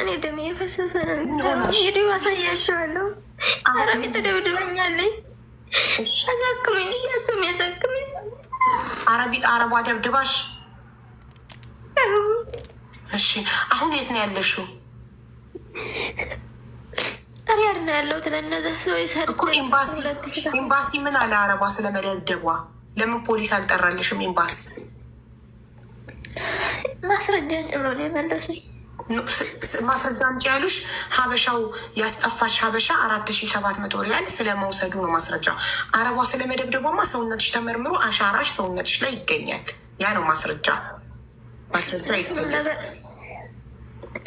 ማህፀኔ ደም የፈሰሰ ነው። ቪዲዮ አሳያቸዋለሁ። አረቢ ተደብድበኛለች። አሳክመኝ እያቸው የሚያሳክመኝ አረቧ ደብድባሽ። እሺ አሁን የት ነው ያለሽው? ሪያድ ነው ያለሁት። ለእነዛ ሰው ኤምባሲ ምን አለ አረቧ ስለመደብደቧ? ለምን ፖሊስ አልጠራልሽም? ኤምባሲ ማስረጃ ጭምሮ ነው የመለሱኝ። ማስረጃ አምጪ ያሉሽ? ሀበሻው ያስጠፋሽ ሀበሻ 4700 ሪያል ስለመውሰዱ ነው ማስረጃ። አረቧ ስለመደብደቧማ ሰውነትሽ ተመርምሮ አሻራሽ ሰውነትሽ ላይ ይገኛል። ያ ነው ማስረጃ። ማስረጃ ይገኛል።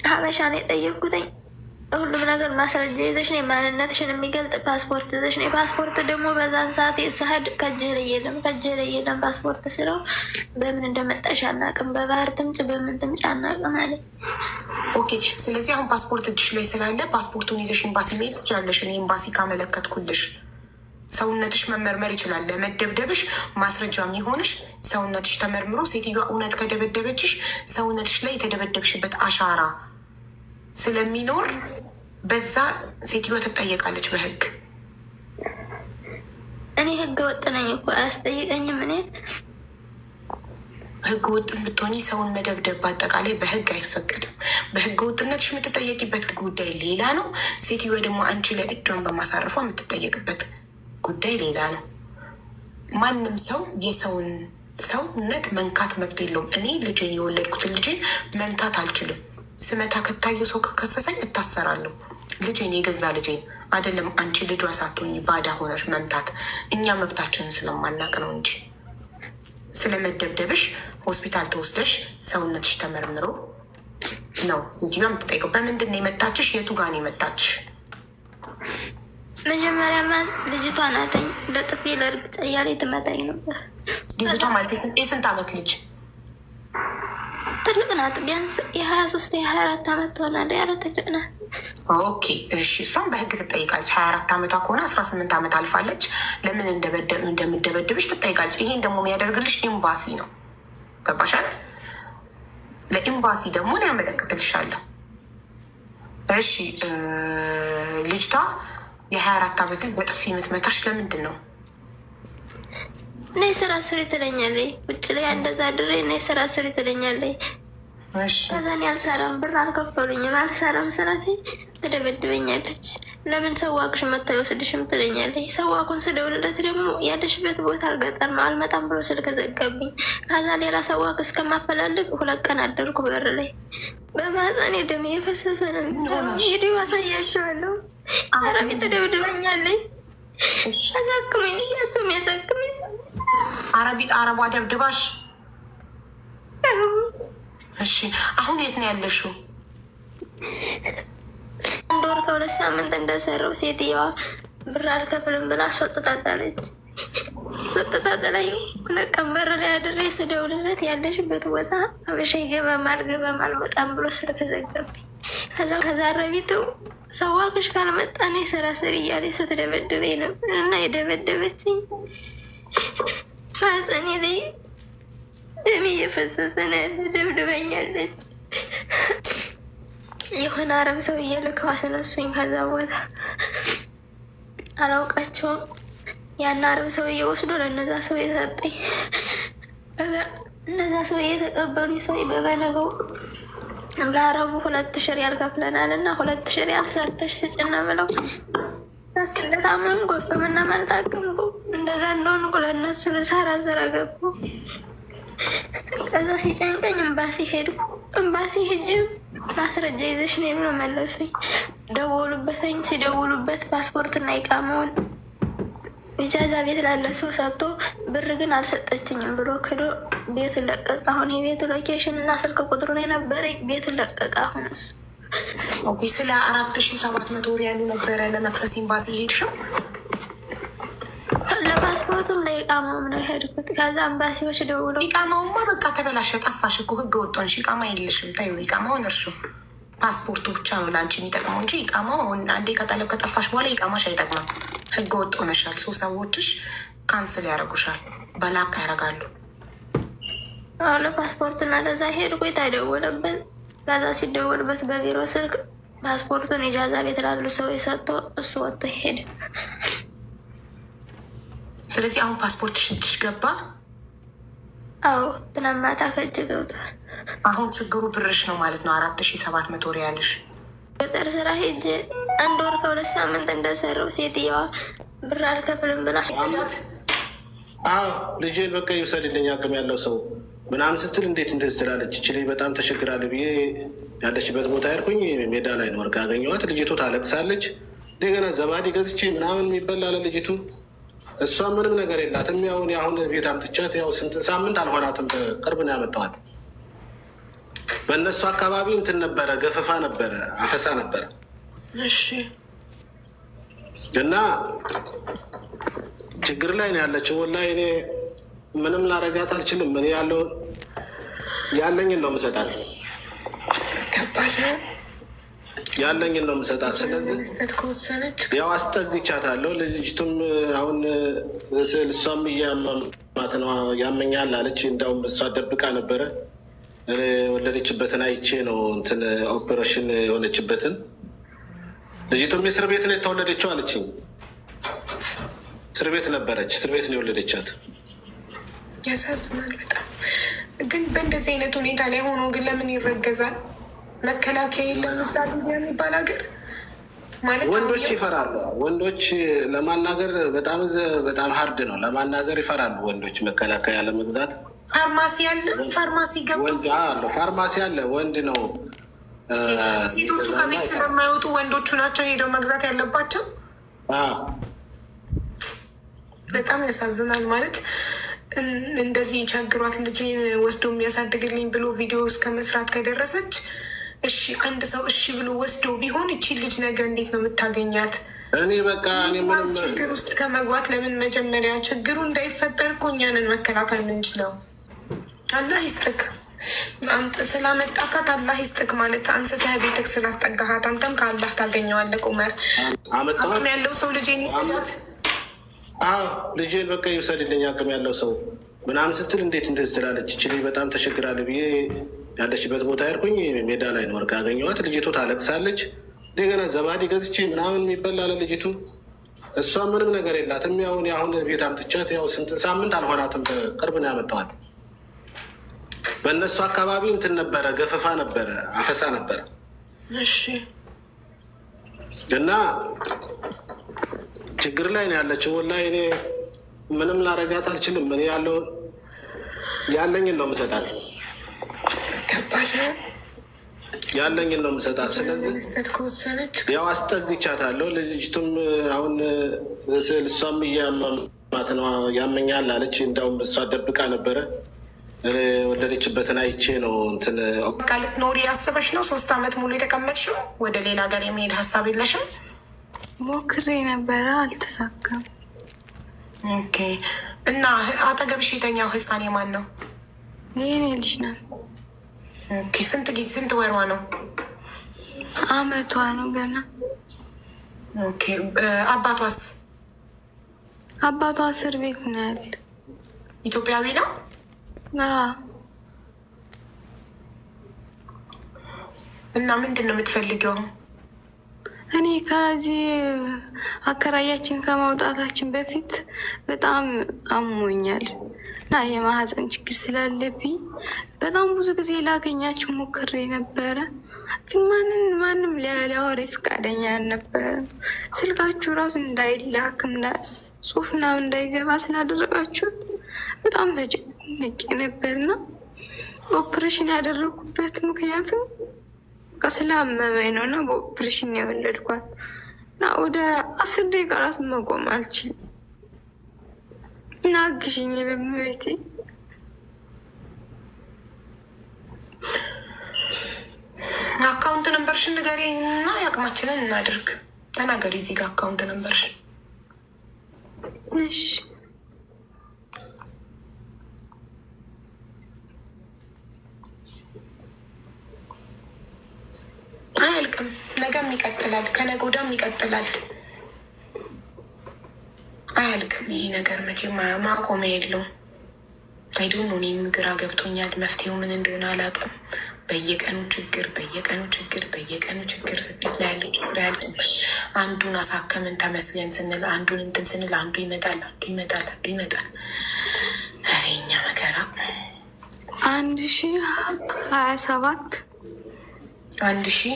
ሀበሻ ነው የጠየኩትኝ። ሁሉም ነገር ማስረጃ ይዘሽ ነው፣ ማንነትሽን የሚገልጥ ፓስፖርት ይዘሽ ነው። ፓስፖርት ደግሞ በዛን ሰዓት የሰሀድ ከጀረ የለም ፓስፖርት ስለው በምን እንደመጣሽ አናውቅም። በባህር ትምጭ በምን ትምጭ አናውቅም አለ። ኦኬ፣ ስለዚህ አሁን ፓስፖርት እጅሽ ላይ ስላለ ፓስፖርቱን ይዘሽ ኤምባሲ መሄድ ትችላለሽ። እኔ ኤምባሲ ካመለከትኩልሽ ሰውነትሽ መመርመር ይችላል። ለመደብደብሽ ማስረጃ የሚሆንሽ ሰውነትሽ ተመርምሮ ሴትዮዋ እውነት ከደበደበችሽ ሰውነትሽ ላይ የተደበደብሽበት አሻራ ስለሚኖር በዛ ሴትዮዋ ትጠየቃለች በህግ። እኔ ህገ ወጥ ነኝ እኮ አያስጠይቀኝም። እኔ ህገ ወጥ ብትሆኒ ሰውን መደብደብ በአጠቃላይ በህግ አይፈቀድም። በህገ ወጥነትሽ የምትጠየቂበት ጉዳይ ሌላ ነው። ሴትዮዋ ደግሞ አንቺ ላይ እጇን በማሳረፏ የምትጠየቅበት ጉዳይ ሌላ ነው። ማንም ሰው የሰውን ሰውነት መንካት መብት የለውም። እኔ ልጄን የወለድኩትን ልጄን መምታት አልችልም። ስመታ ከታየው ሰው ከከሰሰኝ እታሰራለሁ። ልጄን የገዛ ልጄን አይደለም አንቺ ልጇ ሳትሆኝ ባዳ ሆነሽ መምታት። እኛ መብታችንን ስለማናቅ ነው እንጂ ስለመደብደብሽ ሆስፒታል ተወስደሽ ሰውነትሽ ተመርምሮ ነው ሴትዮዋ የምትጠይቀው። በምንድን ነው የመታችሽ? የቱ ጋር ነው የመታችሽ? መጀመሪያማ ልጅቷ ናተኝ ለጥፊ ለእርግጫ እያለ ትመታኝ ነበር። ልጅቷ ማለት የስንት ዓመት ልጅ? ትልቅ ናት። ቢያንስ የ23 የ24 ዓመት ትሆናለች። ያለ ትልቅ ናት። ኦኬ እሺ፣ እሷም በህግ ትጠይቃለች። 24 ዓመቷ ከሆነ 18 ዓመት አልፋለች። ለምን እንደምደበድብሽ ትጠይቃለች። ይሄን ደግሞ የሚያደርግልሽ ኤምባሲ ነው። ገባሻል? ለኤምባሲ ደግሞ ያመለክትልሻለሁ። እሺ ልጅቷ የ24 ዓመት ልጅ በጥፊ የምትመታሽ ለምንድን ነው? እኔ ስራ ስሪ ትለኛለች። ውጭ ላይ እንደዛ ድሬ እኔ ስራ ስሪ ትለኛለች። ከዛን ያልሰራም ብር አልከፈሉኝም። አልሰራም ስራት ትደበድበኛለች። ለምን ሰዋቅሽ መታ ይወስድሽም ትለኛለች። ሰዋኩን ስደውልለት ደግሞ ያለሽበት ቦታ ገጠር ነው አልመጣም ብሎ ስልክ ዘጋብኝ። ከዛ ሌላ ሰዋክ እስከማፈላልግ 2 ቀን አደርኩ በር ላይ። በማህፀኔ ደም የፈሰሰ ነው። ቪዲዮ አሳያቸዋለሁ። አረቢ ተደብድበኛለች። አሳክመኝ እያቸው የሚያሳክመኝ አረቧ ደብድባሽ። እሺ አሁን የት ነው ያለሽው? 1 ወር ከ2 ሳምንት እንደሰራው ሴትየዋ ብር አልከፍልም ብላ አስወጥታታለች። አስወጥታታለች። 2 ቀን በር ላይ አድሬ ስደውልለት ያለሽበት ቦታ ሀበሻ ይገባም አልገባም አልመጣም ብሎ ስልክ ዘጋብኝ። ከዛ አረቢቱ ሰዋክሽ ካልመጣኔ ስራ ስሪ እያለ ስትደበድበኝ ነበር እና የደበደበችኝ ማህፀኔ ላይ ደም እየፈሰሰ ነው ያለ። ደብድበኛለች። የሆነ አረብ ሰውዬ ልከው አስነሱኝ። ከዛ ቦታ አላውቃቸውም። ያን አረብ ሰውዬ ወስዶ ለእነዛ ሰው የሰጠኝ። እነዛ ሰው የተቀበሉኝ ሰው በበነገው ለአረቡ 2000 ሪያል ከፍለናል እና 2000 ሪያል ሰርተሽ ስጭና ብለው ስለታመንኩ ሕክምና አልታከምኩ። እንደዛ እንደሆንኩ ለእነሱ ልሰራ ስራ ገቡ። ከዛ ሲጨንቀኝ ኤምባሲ ሄድኩ። ኤምባሲ ሄጅም ማስረጃ ይዘሽ ነው ብሎ መለሱኝ። ደወሉበትኝ። ሲደውሉበት ፓስፖርትና ኢቃማውን ኢጃዛ ቤት ላለ ሰው ሰጥቶ ብር ግን አልሰጠችኝም ብሎ ክዶ ቤቱን ለቀቀ። አሁን የቤቱ ሎኬሽን እና ስልክ ቁጥሩ ላይ ነበረኝ። ቤቱን ለቀቀ። አሁን እሱ ስለ 4700 ሪያል ነበረ ለመክሰስ ኤምባሲ ሄድሽው? ለፓስፖርቱም ለኢቃማውም ነው ሄድኩት። ከዛ ኤምባሲዎች ደውለው ኢቃማውማ በቃ ተበላሸ፣ ጠፋሽ እኮ ህገ ወጦንሽ። ኢቃማ የለሽም። ታዩ ኢቃማውን እርሱ ፓስፖርቱ ብቻ ነው ለአንቺ የሚጠቅመው እንጂ ኢቃማው አንዴ ከጠለብ ከጠፋሽ በኋላ ኢቃማሽ አይጠቅምም። ህገ ወጥ ሆነሻል። ሰዎችሽ ካንስል ያደርጉሻል፣ በላክ ያደርጋሉ። ለፓስፖርትና ለዛ ሄድኩ። የታደወለበት ከዛ ሲደወልበት በቢሮ ስልክ ፓስፖርቱን ኢጃዛ ቤት ላሉ ሰው የሰጠ እሱ ወጥቶ ሄደ። ስለዚህ አሁን ፓስፖርት ሽንትሽ ገባ? አዎ ትናንት ማታ ከእጅ ገብቷል። አሁን ችግሩ ብርሽ ነው ማለት ነው። 4700 ሪያልሽ። ገጠር ስራ ሄጄ 1 ወር ከ2 ሳምንት እንደሰራው ሴትየዋ ብር አልከፍልም ብላ አዎ ልጄን በቃ ይውሰድልኝ አቅም ያለው ሰው ምናምን ስትል እንዴት እንደዚህ ትላለች? ይችል በጣም ተቸግራለች ብዬ ያለችበት ቦታ ያልኩኝ ሜዳ ላይ ነው ወርቅ ያገኘኋት። ልጅቱ ታለቅሳለች። እንደገና ዘባዲ ገዝቼ ምናምን የሚበላለ ልጅቱ እሷ ምንም ነገር የላትም። አሁን ቤት አምጥቻት ያው ስንት ሳምንት አልሆናትም። ቅርብ ነው ያመጣኋት። በእነሱ አካባቢ እንትን ነበረ፣ ገፈፋ ነበረ፣ አፈሳ ነበረ። እሺ እና ችግር ላይ ነው ያለችው። ወላሂ እኔ ምንም ላረጋት አልችልም። እኔ ያለኝን ነው የምሰጣት፣ ያለኝን ነው የምሰጣት። ስለዚህ ያው አስጠግቻታለሁ። ልጅቱም አሁን እሷም እያመማት ነው፣ ያመኛል አለች። እንዳውም እሷ ደብቃ ነበረ ወለደችበትን አይቼ ነው እንትን ኦፕሬሽን የሆነችበትን። ልጅቱም እስር ቤት ነው የተወለደችው አለችኝ። እስር ቤት ነበረች፣ እስር ቤት ነው የወለደቻት። ያሳዝናል በጣም ግን በእንደዚህ አይነት ሁኔታ ላይ ሆኖ ግን ለምን ይረገዛል? መከላከያ የለም እዛ ሊቢያ የሚባል ሀገር ማለት ወንዶች ይፈራሉ። ወንዶች ለማናገር በጣም ሀርድ ነው ለማናገር፣ ይፈራሉ ወንዶች መከላከያ ለመግዛት። ፋርማሲ አለ፣ ፋርማሲ ገብቶ ፋርማሲ አለ። ወንድ ነው። ሴቶቹ ከቤት ስለማይወጡ ወንዶቹ ናቸው ሄደው መግዛት ያለባቸው። በጣም ያሳዝናል። ማለት እንደዚህ ቸግሯት ልጄን ወስዶ የሚያሳድግልኝ ብሎ ቪዲዮ እስከ መስራት ከደረሰች፣ እሺ አንድ ሰው እሺ ብሎ ወስዶ ቢሆን እቺ ልጅ ነገር እንዴት ነው የምታገኛት? እኔ በቃ ችግር ውስጥ ከመግባት ለምን መጀመሪያ ችግሩ እንዳይፈጠር እኮ እኛንን መከላከል ምንችለው። አላህ ይስጥክ ስላመጣካት፣ አላህ ይስጥክ ማለት አንስተህ ቤትክ ስላስጠጋሃት አንተም ከአላህ ታገኘዋለህ። ቁመር አቅም ያለው ሰው ልጄን ይሰዳት። ልጄን በቃ ይውሰድልኝ አቅም ያለው ሰው ምናምን ስትል እንዴት እንደዚህ ትላለች? ይችል በጣም ተቸግራለች ብዬ ያለችበት ቦታ ያልኩኝ ሜዳ ላይ ነው ወርቅ ያገኘኋት። ልጅቱ ታለቅሳለች። እንደገና ዘባዲ ገዝቼ ምናምን የሚበላለ ልጅቱ እሷ ምንም ነገር የላትም። አሁን ቤት አምጥቻት ያው ስንት ሳምንት አልሆናትም። ቅርብ ነው ያመጣኋት። በእነሱ አካባቢ እንትን ነበረ፣ ገፈፋ ነበረ፣ አፈሳ ነበረ። እሺ እና ችግር ላይ ነው ያለችው። ወላሂ እኔ ምንም ላረጋት አልችልም። እኔ ያለኝን ነው የምሰጣት፣ ያለኝን ነው የምሰጣት። ስለዚህ ያው አስጠግቻታለሁ። ልጅቱም አሁን እሷም እያመማት ነው፣ ያመኛል አለች። እንዳውም እሷ ደብቃ ነበረ ወለደችበትን አይቼ ነው እንትን በቃ ልትኖሪ ያሰበሽ ነው። 3 ዓመት ሙሉ የተቀመጥሽው ወደ ሌላ ሀገር የመሄድ ሀሳብ የለሽም? ሞክሬ ነበረ፣ አልተሳካም። ኦኬ። እና አጠገብሽ የተኛው ህፃን የማን ነው? የኔ ልጅ ናት። ኦኬ። ስንት ወሯ ነው? አመቷ ነው ገና። ኦኬ። አባቷስ? አባቷ እስር ቤት ነው ያለ። ኢትዮጵያዊ ነው? እና ምንድን ነው የምትፈልጊው? እኔ ከዚህ አከራያችን ከማውጣታችን በፊት በጣም አሞኛል እና የማህፀን ችግር ስላለብኝ በጣም ብዙ ጊዜ ላገኛችሁ ሞክሬ ነበረ፣ ግን ማንም ሊያወራ ፈቃደኛ አልነበረም። ስልካችሁ ራሱ እንዳይላክም ጽሁፍ ምናምን እንዳይገባ ስላደረጋችሁት በጣም ተጨንቄ ነበርና ኦፕሬሽን ያደረኩበት ምክንያቱም ስላመመኝ ነው እና በኦፕሬሽን የወለድኳት እና ወደ 10 ደቂቃ ራሱ መቆም አልችልም እና አግዥኝ በመቤቴ። አካውንት ነምበርሽን ንገሪኝ እና የአቅማችንን እናድርግ። ተናገሪ እዚህ ጋር አካውንት ነምበርሽን። እሺ አያልቅም። ነገም ይቀጥላል፣ ከነገ ወዲያም ይቀጥላል። አያልቅም ይሄ ነገር መቼም ማቆሚያ የለውም። አይዶን ነው። እኔም ግራ ገብቶኛል። መፍትሄው ምን እንደሆነ አላውቅም። በየቀኑ ችግር ስደት ላይ ያለው ችግር ያለን አንዱን አሳከምን ተመስገን ስንል አንዱን እንትን ስንል አንዱ ይመጣል። ኧረ የእኛ መከራ 1027 1000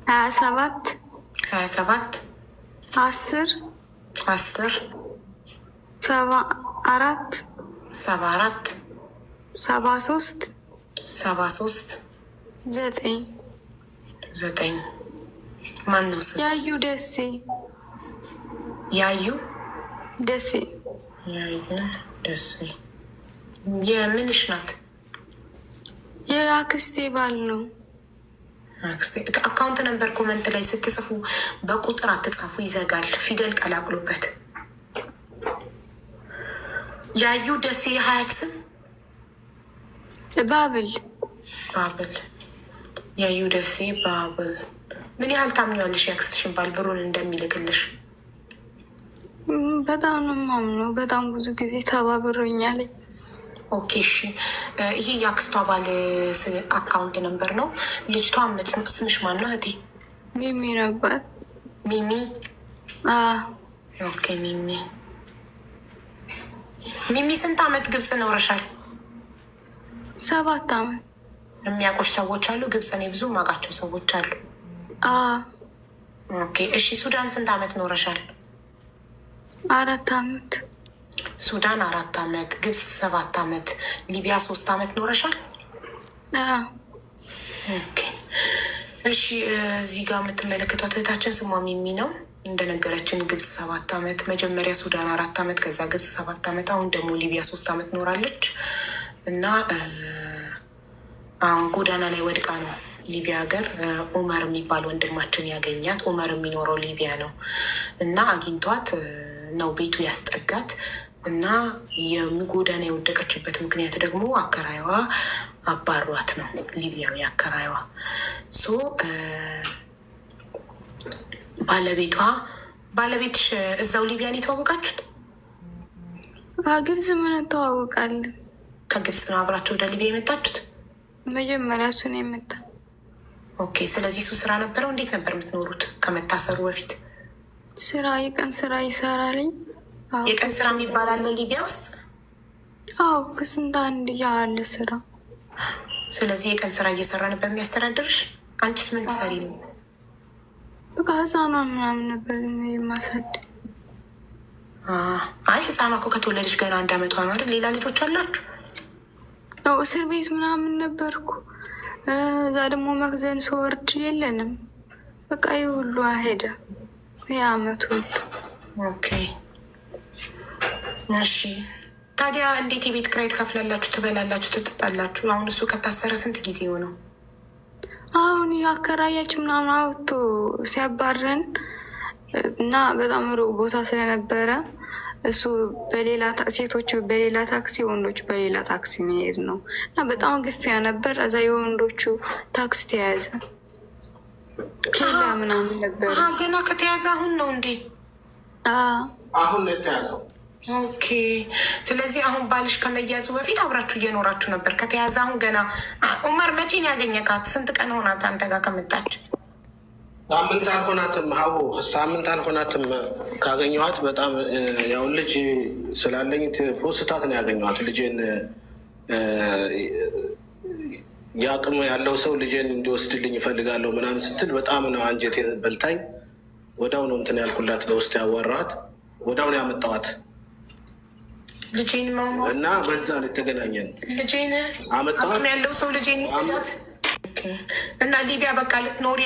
27 10 74 73 9 ማን ነው ስም? ያዩ ደሴ የምንሽ ናት? የአክስቴ ባል ነው። አካውንት ነበር ኮመንት ላይ ስትጽፉ በቁጥር አትጻፉ፣ ይዘጋል። ፊደል ቀላቅሉበት። ያዩ ደሴ የሀያት ስም ባብል ያዩ ደሴ ባብል። ምን ያህል ታምኛለሽ የአክስትሽን ባል ብሩን እንደሚልክልሽ? በጣም ነው የማምነው። በጣም ብዙ ጊዜ ተባብሮኛል። ኦኬ እሺ፣ ይሄ የአክስቷ ባል አካውንት ነበር ነው። ልጅቷ ስምሽ ማን ነው እህቴ? ሚሚ ነበር። ሚሚ? ኦኬ ሚሚ ስንት አመት ግብጽ ኖረሻል? 7 አመት። የሚያውቁሽ ሰዎች አሉ ግብጽ? እኔ ብዙ የማውቃቸው ሰዎች አሉ። ኦኬ እሺ፣ ሱዳን ስንት አመት ኖረሻል? 4 አመት። ሱዳን 4 አመት፣ ግብጽ 7 አመት፣ ሊቢያ 3 አመት ኖረሻል? ኦኬ እሺ። እዚህ ጋር የምትመለከቷት እህታችን ስሟ ሚሚ ነው። እንደነገረችን ግብጽ 7 አመት፣ መጀመሪያ ሱዳን 4 አመት፣ ከዛ ግብጽ 7 አመት፣ አሁን ደግሞ ሊቢያ 3 አመት ኖራለች እና አሁን ጎዳና ላይ ወድቃ ነው ሊቢያ ሀገር ኡመር የሚባል ወንድማችን ያገኛት። ኡመር የሚኖረው ሊቢያ ነው እና አግኝቷት ነው ቤቱ ያስጠጋት እና የጎዳና የወደቀችበት ምክንያት ደግሞ አከራይዋ አባሯት ነው፣ ሊቢያዊ አከራይዋ። ሶ ባለቤትሽ እዛው ሊቢያን የተዋወቃችሁት? ግብጽ ምን ተዋወቃለን? ከግብጽ ነው አብራችሁ ወደ ሊቢያ የመጣችሁት? መጀመሪያ እሱ ነው የመጣ። ኦኬ። ስለዚህ እሱ ስራ ነበረው? እንዴት ነበር የምትኖሩት ከመታሰሩ በፊት? የቀን ስራ ይሰራልኝ። የቀን ስራ የሚባል አለ ሊቢያ ውስጥ? አዎ፣ ከስንት አንድ ያለ ስራ። ስለዚህ የቀን ስራ እየሰራ ነበር የሚያስተዳድርሽ? አንቺስ ምን ትሰሪ ነው? በቃ ህፃኗ ምናምን ነበር የማሳድ። አይ ህፃኗ እኮ ከተወለደች ገና 1 አመቷ ነው አይደል? ሌላ ልጆች አላችሁ? ያው እስር ቤት ምናምን ነበርኩ። እዛ ደግሞ መክዘን ስወርድ የለንም። በቃ ይህ ሁሉ ሄደ የአመቱ። ኦኬ እሺ። ታዲያ እንዴት የቤት ኪራይ ትከፍላላችሁ፣ ትበላላችሁ፣ ትጠጣላችሁ? አሁን እሱ ከታሰረ ስንት ጊዜ ሆነው? አሁን አከራያችን ምናምን አውጥቶ ሲያባረን እና በጣም ሩቅ ቦታ ስለነበረ እሱ ሴቶቹ በሌላ ታክሲ፣ ወንዶቹ በሌላ ታክሲ መሄድ ነው እና በጣም ግፊያ ነበር። እዛ የወንዶቹ ታክሲ ተያያዘ። ኬላ ምናምን ነበር። ገና ከተያዘ አሁን ነው እንዴ? አሁን ነው የተያዘው። ኦኬ። ስለዚህ አሁን ባልሽ ከመያዙ በፊት አብራችሁ እየኖራችሁ ነበር። ከተያዘ አሁን ገና። ኡመር መቼ ነው ያገኘካት? ስንት ቀን ሆናት አንተ ጋር ከመጣች? ሳምንት አልሆናትም። ሳምንት አልሆናትም ካገኘኋት። በጣም ያው ልጅ ስላለኝ ፖስታት ነው ያገኘኋት። ልጄን የአቅም ያለው ሰው ልጄን እንዲወስድልኝ ይፈልጋለሁ ምናምን ስትል በጣም ነው አንጀት በልታኝ። ወዳው ነው እንትን ያልኩላት፣ በውስጥ ያዋራኋት፣ ወዳው ነው ያመጣኋት ልጄን እና በዛ ነው የተገናኘን። ልጄን አቅም ያለው ሰው ልጄን ይስላት እና ሊቢያ በቃ ልትኖሪ